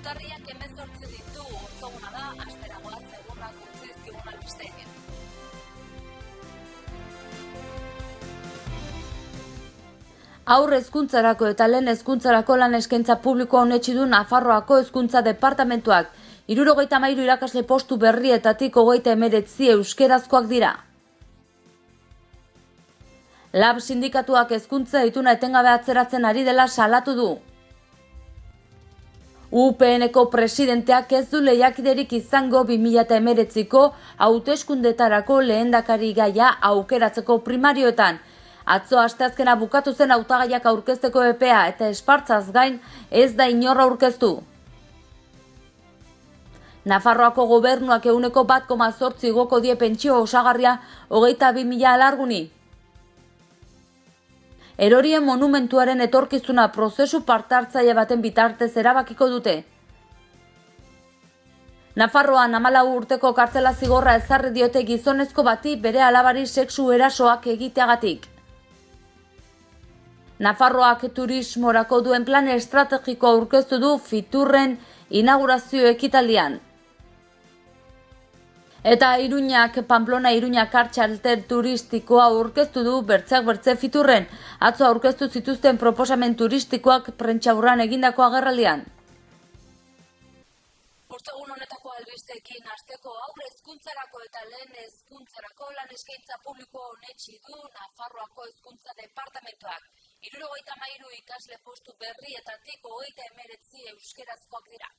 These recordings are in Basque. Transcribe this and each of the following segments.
Urtarriak 18 ditu, ortzoguna da, asteragoaz egunak utzi dizkigun albisteekin. Haur hezkuntzarako eta lehen hezkuntzarako lan eskaintza publikoa onetsi du Nafarroako Hezkuntza Departamentuak. 73 irakasle postu berrietatik 39 euskerazkoak dira. Lab sindikatuak hezkuntza ituna etengabe atzeratzen ari dela salatu du. UPN-ko presidenteak ez du lehiakiderik izango 2019ko hauteskundetarako lehendakari gaia aukeratzeko primarioetan. Atzo asteazkena bukatu zen hautagaiak aurkezteko epea eta espartzaz gain ez da inor aurkeztu. Nafarroako gobernuak 1,8% igoko die pentsio osagarria 22.000 alarguni. Erorien monumentuaren etorkizuna prozesu partartzaile baten bitartez erabakiko dute. Nafarroan 14 urteko kartzela zigorra ezarri diote gizonezko bati bere alabari sexu erasoak egiteagatik. Nafarroak turismorako duen plan estrategikoa aurkeztu du Fiturren inaugurazio ekitaldian. Eta Pamplona-Iruña kartxalter turistikoa aurkeztu du bertzeak bertze Fiturren. Atzo aurkeztu zituzten proposamen turistikoak prentsaurrean egindako agerraldian. Ortzogun honetako albisteekin hasteko haur hezkuntzarako eta lehen hezkuntzarako lan eskaintza publikoa onetsi du Nafarroako Hezkuntza Departamentuak. 73 ikasle postu berrietatik 39 euskerazkoak dira.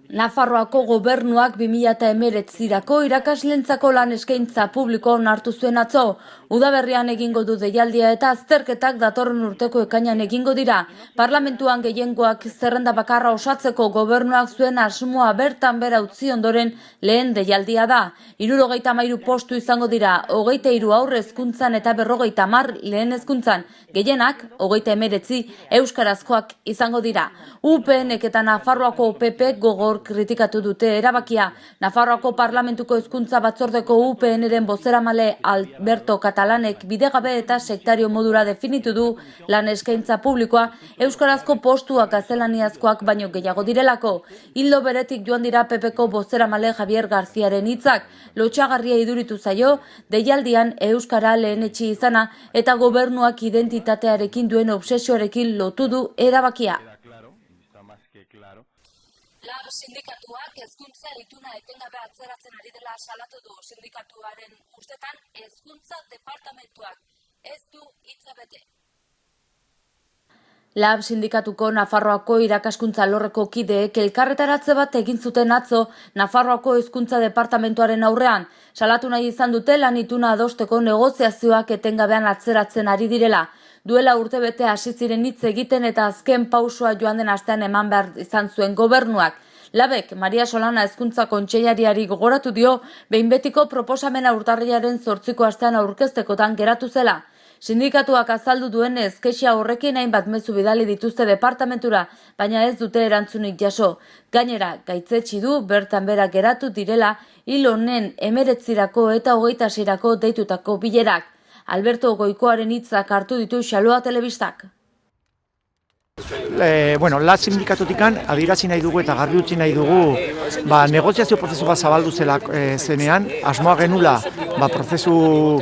Nafarroako gobernuak 2019rako irakaslentzako lan eskaintza publiko onartu zuen atzo. Udaberrian egingo du deialdia eta azterketak datorren urteko ekainean egingo dira. Parlamentuan gehiengoak zerrenda bakarra osatzeko gobernuak zuen asmoa bertan bera utzi ondoren lehen deialdia da. 73 postu izango dira, 23 haur hezkuntzan eta 50 lehen hezkuntzan. Gehienak, 39 euskarazkoak izango dira. UPNek eta Nafarroako PP gogor kritikatu dute erabakia. Nafarroako Parlamentuko Hezkuntza Batzordeko UPNren bozeramale Alberto Catalanek bidegabe eta sektario modura definitu du lan eskaintza publikoa euskarazko postuak gaztelaniazkoak baino gehiago direlako. Ildo beretik joan dira PPko bozeramale Javier Garziaren hitzak, lotsagarria iduritu zaio deialdian euskara lehenetsi izana eta gobernuak identitatearekin duen obsesioarekin lotu du erabakia. Lab sindikatuak hezkuntza ituna etengabe atzeratzen ari dela salatu du. Sindikatuaren ustetan hezkuntza departamentuak ez du hitza bete. Lab sindikatuko Nafarroako irakaskuntza alorreko kideek elkarretaratze bat egin zuten atzo Nafarroako hezkuntza departamentuaren aurrean. Salatu nahi izan dute lan ituna adosteko negoziazioak etengabean atzeratzen ari direla. Duela urtebete hasi ziren hitz egiten eta azken pausua joan den astean eman behar izan zuen gobernuak. Labek, Maria Solana hezkuntza kontseilariari gogoratu dio, behin betiko proposamena urtarrilaren 8ko astean aurkeztekotan geratu zela. Sindikatuak azaldu duenez, kexia horrekin hainbat mezu bidali dituzte departamentura, baina ez dute erantzunik jaso. Gainera, gaitzetsi du bertan bera geratu direla hil honen 19rako eta 26rako deitutako bilerak. Alberto Goikoaren hitzak hartu ditu Xaloa Telebistak. La sindikatotikan adierazi nahi dugu eta garbi utzi nahi dugu negoziazio prozesu bat zabaldu zenean, asmoa genula prozesu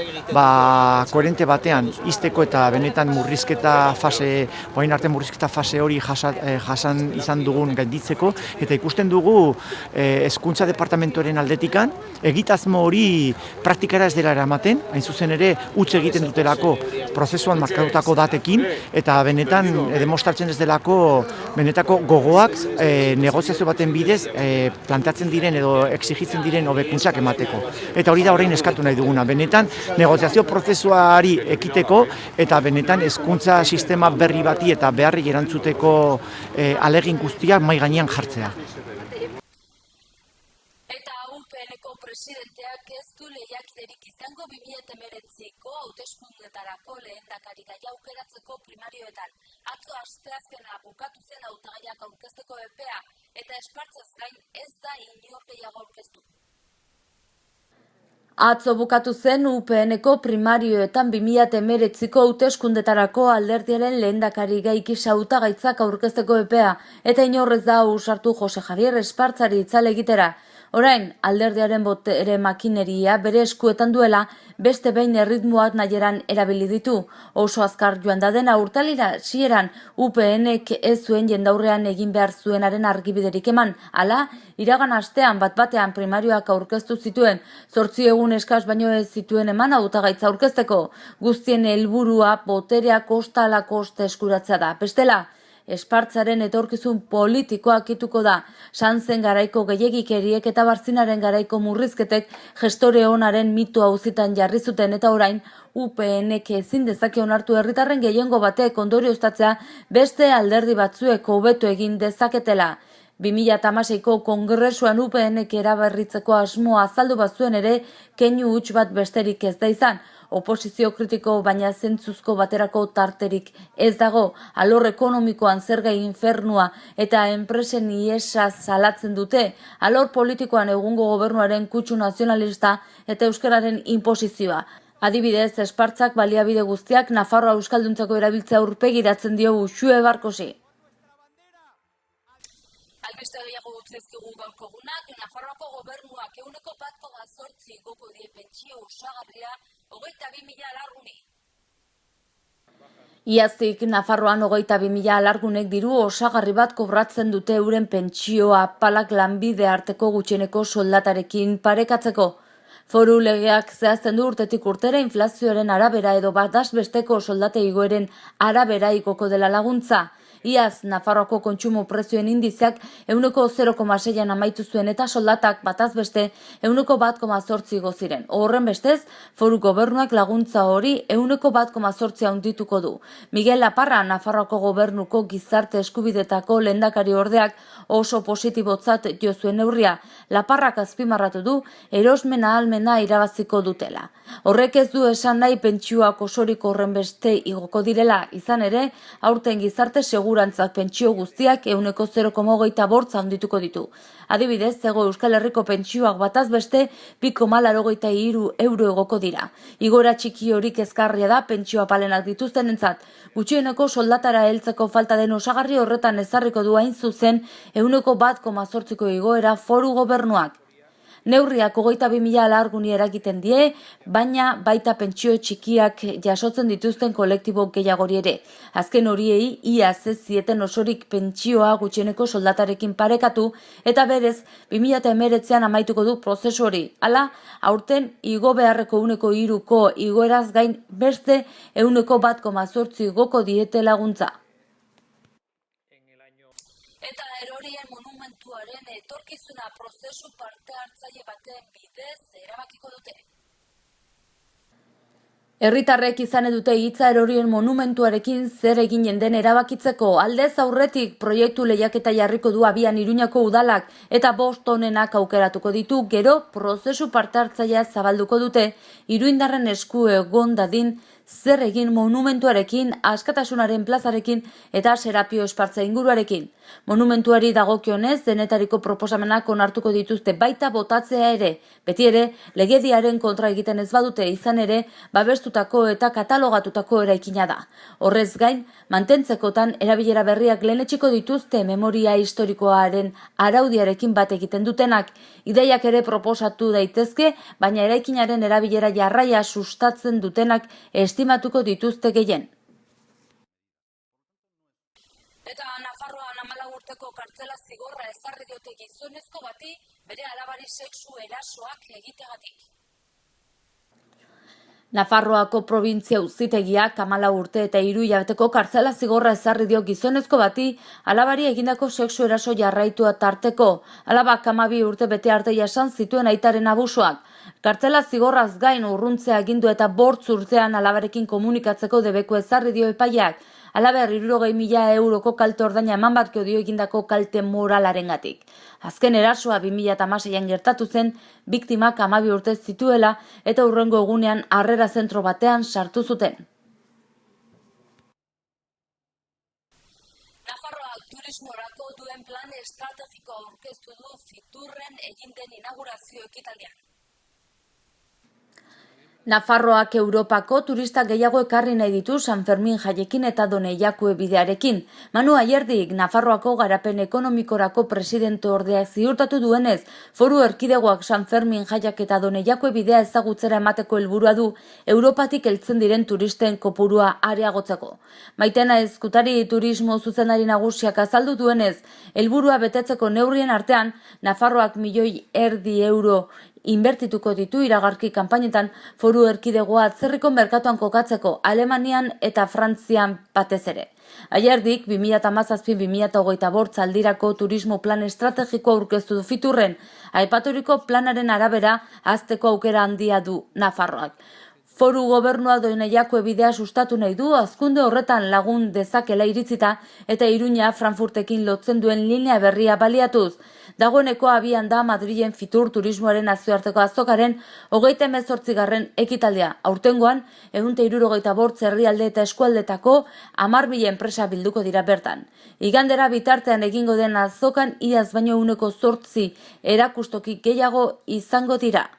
koherente batean izteko eta benetan murrizketa fase, orain arte murrizketa fase hori jasan izan dugun gainditzeko, eta ikusten dugu hezkuntza departamentuaren aldetikan egitasmo hori praktikara ez dela eramaten, hain zuzen ere utz egiten dutelako prozesuan markatutako datekin eta benetan demostratzen ez delako benetako gogoak negoziazio baten bidez planteatzen diren edo exigitzen diren hobekuntzak emateko. Eta hori da orain eskatu nahi duguna, benetan negoziazio prozesuari ekiteko eta benetan hezkuntza sistema berri bati eta beharri erantzuteko alegin guztiak mahai gainean jartzea. Eta UPNko presidenteak ez du lehiakiderik izango 2019ko hauteskundetarako lehendakari gaia aukeratzeko primarioetan. Atzo asteazkena bukatu zen hautagaiak aurkezteko epea eta espartzaz gain ez da inor gehiago aurkeztu. Atzo bukatu zen UPN-eko primarioetan 2019ko hauteskundetarako alderdiaren lehendakari gai gisa hautagaitzak aurkezteko epea, eta inorrez da ausartu Jose Javier Espartzari itzale egitera. Orain, alderdiaren botere makineria bere eskuetan duela, beste behin erritmoak nahieran erabili ditu. Oso azkar joan da dena urtalira, hasieran UPN-ek ez zuen jendaurrean egin behar zuenaren argibiderik eman. Hala, iragan astean bat-batean primarioak aurkeztu zituen, 8 egun eskas baino ez zituen eman hautagaitza aurkezteko. Guztien helburua boterea kosta ala kosta eskuratzea da. Bestela, Espartzaren etorkizun politikoa akituko da. Sanzen garaiko gehiegikeriek eta Barzinaren garaiko murrizketek gestore onaren mitu auzitan jarri zuten, eta orain UPN-ek ezin dezake onartu herritarren gehiengo batek ondorioztatzea beste alderdi batzuek hobeto egin dezaketela. 2016ko kongresuan UPN-ek eraberritzeko asmoa azaldu bazuen ere, keinu huts bat besterik ez da izan. Oposizio kritiko baina zentzuzko baterako tarterik ez dago. Alor ekonomikoan zerga infernua eta enpresen iesa salatzen dute. Alor politikoan egungo gobernuaren kutsu nazionalista eta euskararen imposizioa. Adibidez, Espartzak baliabide guztiak Nafarroa euskalduntzako erabiltzea aurpegiratzen dio Uxue Barkosi. Albiste gehiago utzezkigu gaurko egunak, Nafarroako gobernuak 1,8 igoko die pentsio osagarria 22.000 alarguni. Iaztik Nafarroan 22.000 alargunek diru osagarri bat kobratzen dute euren pentsioa palak lanbide arteko gutxieneko soldatarekin parekatzeko. Foru legeak zehazten du urtetik urtera inflazioaren arabera edo bataz besteko soldate igoeren arabera igoko dela laguntza. Iaz, Nafarroako kontsumo prezioen indizeak 0,6an amaitu zuen eta soldatak bataz beste 1,8 igo ziren. Horren bestez, foru gobernuak laguntza hori 1,8 handituko du. Miguel Laparra, Nafarroako gobernuko gizarte eskubidetako lehendakari ordeak oso positibotzat jo zuen neurria. Laparrak azpimarratu du erosmen ahalmena irabaziko dutela. Horrek ez du esan nahi pentsioak osorik horren beste igoko direla, izan ere, aurten gizarte segurantzak pentsio guztiak 0,8 handituko ditu. Adibidez, Hego Euskal Herriko pentsioak bataz beste 2,83 euro igoko dira. Igora txiki horik ezkarria da pentsio apalenak dituztenentzat. Gutxieneko soldatara heltzeko falta den osagarri horretan ezarriko du hain zuzen 1,8 igoera foru gobernuak. Neurriak 22.000 alarguni eragiten die, baina baita pentsio txikiak jasotzen dituzten kolektibo gehiagori ere. Azken horiei iaz ez zieten osorik pentsioa gutxieneko soldatarekin parekatu, eta berez 2019an amaituko du prozesu hori. Hala, aurten igo beharreko 3ko igoeraz gain beste 1,8 igoko diete laguntza. Eta erorien monumentuaren etorkizuna prozesu parte hartzaile baten bidez erabakiko dute. Herritarrek izan dute hitza erorien monumentuarekin zer eginen den erabakitzeko. Aldez aurretik proiektu lehiaketa jarriko du abian Iruñako udalak eta 5 onenak aukeratuko ditu, gero prozesu parte hartzailea zabalduko dute iruindarren esku egon dadin zer egin monumentuarekin, askatasunaren plazarekin eta Serapio Espartza inguruarekin. Monumentuari dagokionez, denetariko proposamenak onartuko dituzte baita botatzea ere. Beti ere, legediaren kontra egiten ez badute izan ere, babestutako eta katalogatutako eraikina da. Horrez gain, mantentzekotan erabilera berriak lehenetxiko dituzte memoria historikoaren araudiarekin bat egiten dutenak. Ideiak ere proposatu daitezke, baina eraikinaren erabilera jarraia sustatzen dutenak estimatuko dituzte gehien. Eta Nafarroan 14 urteko kartzela zigorra ezarri diote gizonezko bati bere alabari sexu erasoak egiteagatik. Nafarroako probintzia auzitegiak 14 urte eta 3 hilabeteko kartzela zigorra ezarri dio gizonezko bati alabari egindako sexu eraso jarraitua tarteko. Alabak 12 urte bete arte jasan zituen aitaren abusuak. Kartzela zigorraz gain urruntzea agindu eta 5 urtean alabarekin komunikatzeko debeku ezarri dio epaileak. Halaber 60.000 euroko kalte ordaina eman barko dio egindako kalte moralarengatik. Azken erasoa 2016an gertatu zen, biktimak 12 urte zituela eta hurrengo egunean harrera zentro batean sartu zuten. Nafarroak turismorako duen plan estrategikoa aurkeztu du Fiturren egin den inaugurazio ekitaldian. Nafarroak Europako turista gehiago ekarri nahi ditu San Fermin jaiekin eta Done Jakue bidearekin. Manu Ayerdik, Nafarroako garapen ekonomikorako presidente ordeak ziurtatu duenez, foru erkidegoak San Fermin jaiak eta Done Jakue bidea ezagutzera emateko helburua du Europatik heltzen diren turisten kopurua areagotzeko. Maitena Ezkutari turismo zuzendari nagusiak azaldu duenez, helburua betetzeko neurrien artean, Nafarroak €1,5 inbertituko ditu iragarki kanpainetan foru erkidegoa atzerriko merkatuan kokatzeko Alemanian eta Frantzian batez ere. Ayerdik 2017-2025 aldirako turismo plan estrategiko aurkeztu du Fiturren, aipaturiko planaren arabera hazteko aukera handia du Nafarroak. Foru gobernua Done Jakue bidea sustatu nahi du hazkunde horretan lagun dezakela iritzita eta Iruña Frankfurtekin lotzen duen linea berria baliatuz. Dagoeneko abian da Madrilen Fitur turismoaren nazioarteko azokaren 38. ekitaldia. Aurtengoan, 165 herrialde eta eskualdetako 10.000 enpresa bilduko dira bertan. Igandera bitartean egingo den azokan iaz baino 8 erakustoki gehiago izango dira.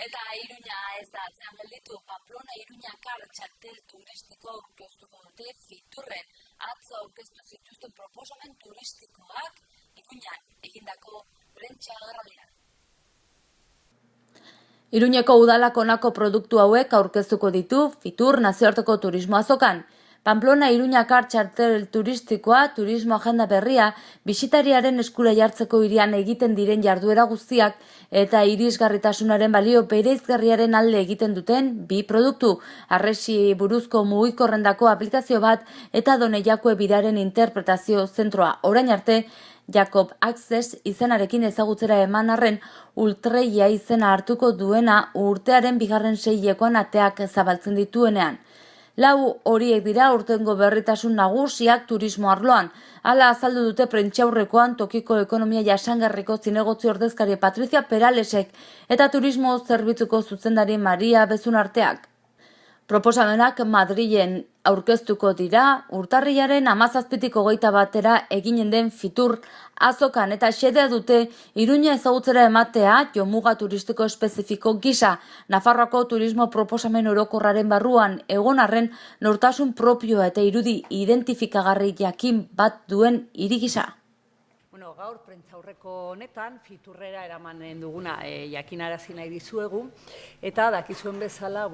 Eta Iruña ez da atzean gelditu, Pamplona-Iruña kar txartel turistiko aurkeztuko dute Fiturren. Atzo aurkeztu zituzten proposamen turistikoak Iruñan egindako prentsa agerraldian. Iruñeko udalak honako produktu hauek aurkeztuko ditu Fitur nazioarteko turismo azokan. Pamplona-Iruña kar txartel turistikoa, turismo agenda berria, bisitariaren eskura jartzeko hirian egiten diren jarduera guztiak eta irisgarritasunaren balio bereizgarriaren alde egiten duten bi produktu, harresi buruzko mugikorrendako aplikazio bat eta Done Jakue bidearen interpretazio zentroa. Orain arte, Jacob Access izenarekin ezagutzera eman arren Ultreia izena hartuko duena urtearen 6. ateak zabaltzen dituenean. 4 horiek dira urtengo berritasun nagusiak turismo arloan. Hala azaldu dute prentsaurrekoan tokiko ekonomia jasangarriko zinegotzi ordezkari Patricia Peralesek eta turismo zerbitzuko zuzendari Maria Bezunarteak. Proposamenak Madrilen aurkeztuko dira, urtarrilaren 17-21 eginen den Fitur azokan eta xedea dute Iruña ezagutzera ematea jomuga turistiko espezifiko gisa, Nafarroako turismo proposamen orokorraren barruan egon arren nortasun propioa eta irudi identifikagarri jakin bat duen hiri gisa. Gaur prentsaurreko honetan Fiturrera eramanen duguna jakinarazi nahi dizuegu eta dakizuen bezala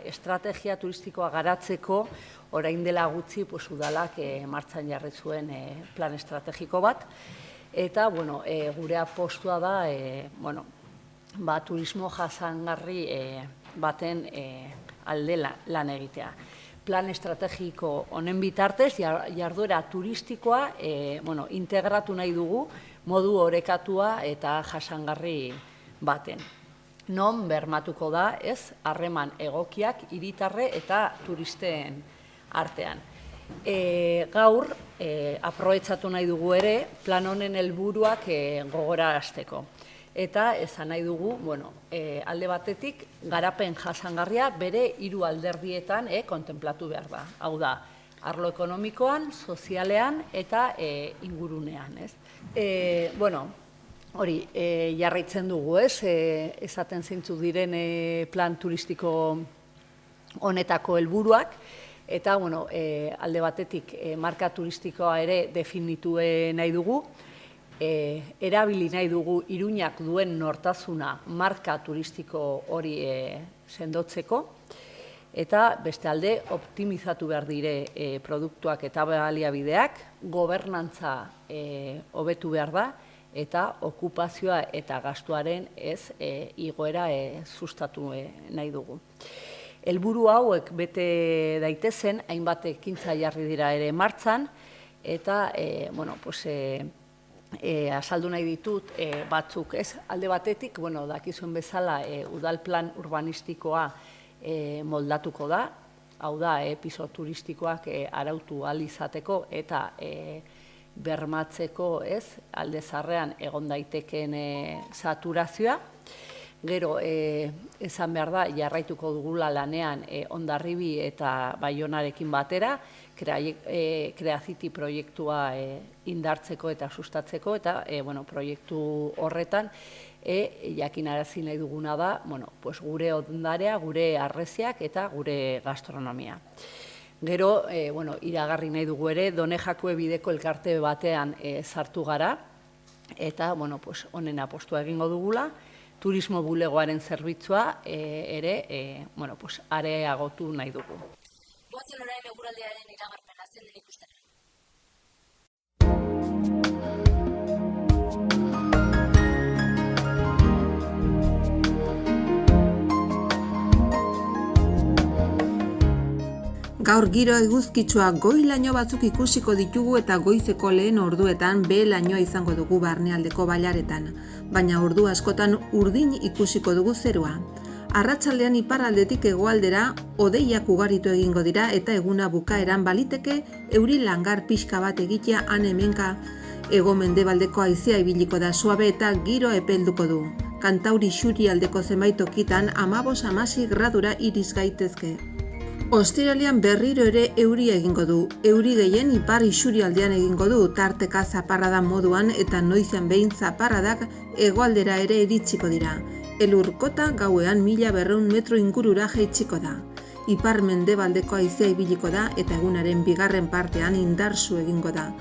estrategia turistikoa garatzeko orain dela gutxi udalak martxan jarri zuen plan estrategiko bat eta gure apostua da turismo jasangarri baten alde lan egitea. Plan estrategiko honen bitartez, jarduera turistikoa integratu nahi dugu modu orekatua eta jasangarri baten. Non bermatuko da harreman egokiak hiritarre eta turisten artean. Gaur, aprobetxatu nahi dugu ere, plan honen helburuak gogorarazteko. Eta esan nahi dugu, alde batetik, garapen jasangarria bere 3 alderdietan kontemplatu behar da. Hau da, arlo ekonomikoan, sozialean eta ingurunean. Hori, jarraitzen dugu, esaten zeintzuk diren plan turistiko honetako helburuak, eta alde batetik marka turistikoa ere definitu nahi dugu, erabili nahi dugu Iruñak duen nortasuna marka turistiko hori sendotzeko eta beste alde optimizatu behar dire produktuak eta baliabideak, gobernantza hobetu behar da eta okupazioa eta gastuaren igoera sustatu nahi dugu. Helburu hauek bete daitezen, hainbat ekintza jarri dira ere martxan eta azaldu nahi ditut batzuk, alde batetik, dakizuen bezala udal plan urbanistikoa moldatuko da, hau da, piso turistikoak arautu ahal izateko eta bermatzeko alde zaharrean egon daitekeen saturazioa. Gero, esan behar da, jarraituko dugula lanean Hondarribi eta Baionarekin batera, Creacity proiektua indartzeko eta sustatzeko, eta proiektu horretan jakinarazi nahi duguna da, pues gure ondarea, gure harreziak eta gure gastronomia. Gero, iragarri nahi dugu ere, Donejakue bideko elkarte batean sartu gara, eta, pues honen apostua egingo dugula, turismo bulegoaren zerbitzua ere, pues areagotu nahi dugu. Goazen orain eguraldiaren iragarpena zen den ikusten. Gaur giro eguzkitsua goi-laino batzuk ikusiko ditugu eta goizeko lehen orduetan behe-lainoa izango dugu barnealdeko bailaretan, baina ordu askotan urdin ikusiko dugu zerua. Arratsaldean iparraldetik hegoaldera hodeiak ugaritu egingo dira eta eguna bukaeran baliteke euri langar pixka bat egitea han-hemenka. Hego-mendebaldeko haizea ibiliko da suabe eta giro epelduko du. Kantauri isurialdeko zenbait tokitan 15-16 gradura iris gaitezke. Ostiralean berriro ere euria egingo du. Euri gehien ipar isurialdean egingo du, tarteka zaparrada moduan eta noizean behin zaparradak hegoaldera ere iritsiko dira. Elurkota gauean 1200 metro ingurura jaitsiko da. Ipar mendebaldeko haizea ibiliko da eta egunaren bigarren partean indarsu egingo da.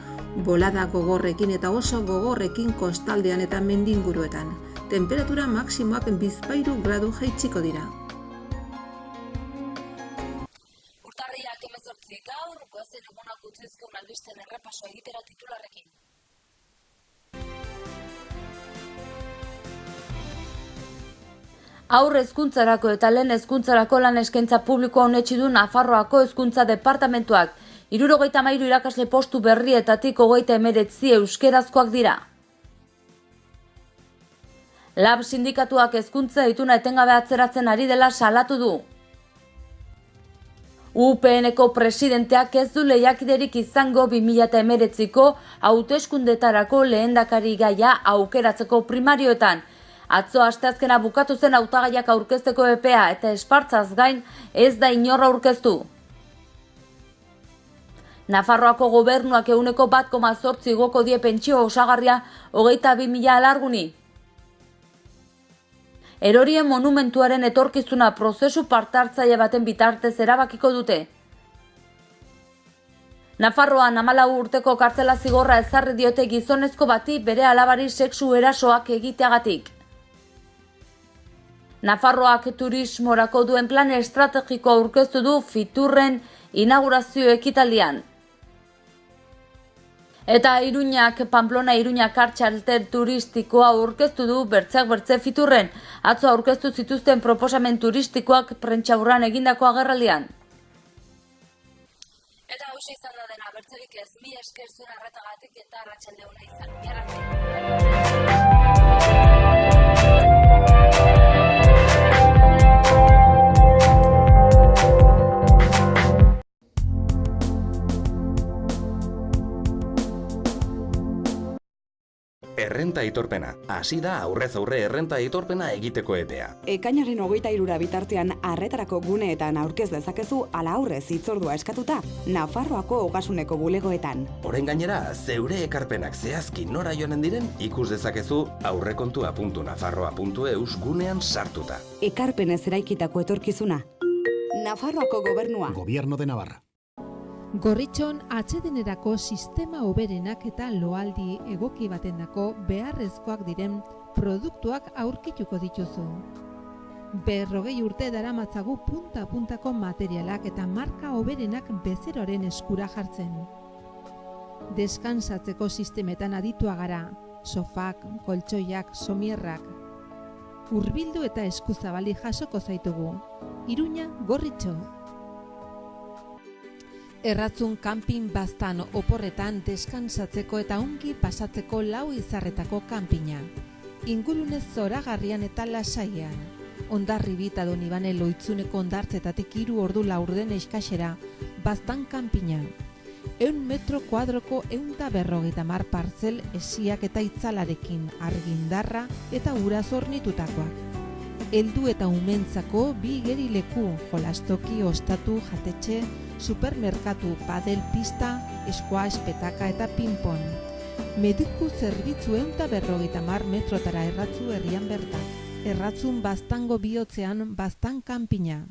Bolada gogorrekin eta oso gogorrekin kostaldean eta mendinguruetan. Temperatura maksimoak 13 gradu jaitsiko dira. Gaur, goazen egunak utzizkeun albisten errepasoa egitera titularrekin. Haur hezkuntzarako eta lehen hezkuntzarako lan eskaintza publikoa onetsi du Nafarroako hezkuntza departamentuak. 73 irakasle postu berrietatik 39 euskerazkoak dira. Lab sindikatuak hezkuntza ituna etengabe atzeratzen ari dela salatu du. UPN-eko presidenteak ez du lehiakiderik izango 2019ko hauteskundetarako lehendakari gaia aukeratzeko primarioetan. Atzo asteazkena bukatu zen hautagaiak aurkezteko epea eta espartzaz gain ez da inorra aurkeztu. Nafarroako gobernuak 1,8 igoko die pentsio osagarria 22.000 alarguni. Erorien monumentuaren etorkizuna prozesu partartzaile baten bitartez erabakiko dute. Nafarroan 14 urteko kartzela zigorra ezarri diote gizonezko bati bere alabari sexu erasoak egiteagatik. Nafarroak turismorako duen plan estrategikoa aurkeztu du Fiturren inaugurazio ekitaldian. Eta Pamplona-Iruña kartxalter turistikoa aurkeztu du bertzeak bertze Fiturren. Atzo aurkeztu zituzten proposamen turistikoak prentsaurran egindako agerraldian. Eta hauxe izan da dena, bertzerik ez, mi esker zuen arretagatik eta arratsalde ona izan. Errenta aitorpena. Hasi da aurrez aurre errenta aitorpena egiteko epea. Ekainaren 23 bitartean arretarako guneetan aurkez dezakezu ala aurrez hitzordua eskatuta Nafarroako ogasuneko bulegoetan. Orain gainera, zeure ekarpenak zehazki nora joanen diren ikus dezakezu aurrekontua.nafarroa.eus gunean sartuta. Ekarpenez eraikitako etorkizuna. Nafarroako gobernua. Gobierno de Navarra. Gorritxon atsedenerako sistema hoberenak eta loaldi egoki batendako beharrezkoak diren produktuak aurkituko dituzu. 40 urte daramatzagu punta-puntako materialak eta marka hoberenak bezeroaren eskura jartzen. Deskansatzeko sistemetan aditua gara, sofak, koltsoiak, somierrak. Hurbildu eta eskuzabali jasoko zaitugu. Iruña, Gorritxo. Erratzun kanpin baztan oporretan deskansatzeko eta ongi pasatzeko 4 izarretako kanpina. Ingurune zoragarrian eta lasaian. Hondarribi eta Donibane Loitzuneko hondartzetatik 3 ordu laurden eskasera, baztan kanpina. 100 metro kuadroko 150 partzel esiak eta itzalarekin, argindarra eta ura zornitutakoak. Heldu eta umentzako 2 igerileku, jolastoki, ostatu, jatetxe, supermerkatu, padel pista, squash, petaka eta ping-pong. Mediku zerbitzu 150 metrotara erratzu herrian bertan. Erratzun Baztango bihotzean Baztan kanpina.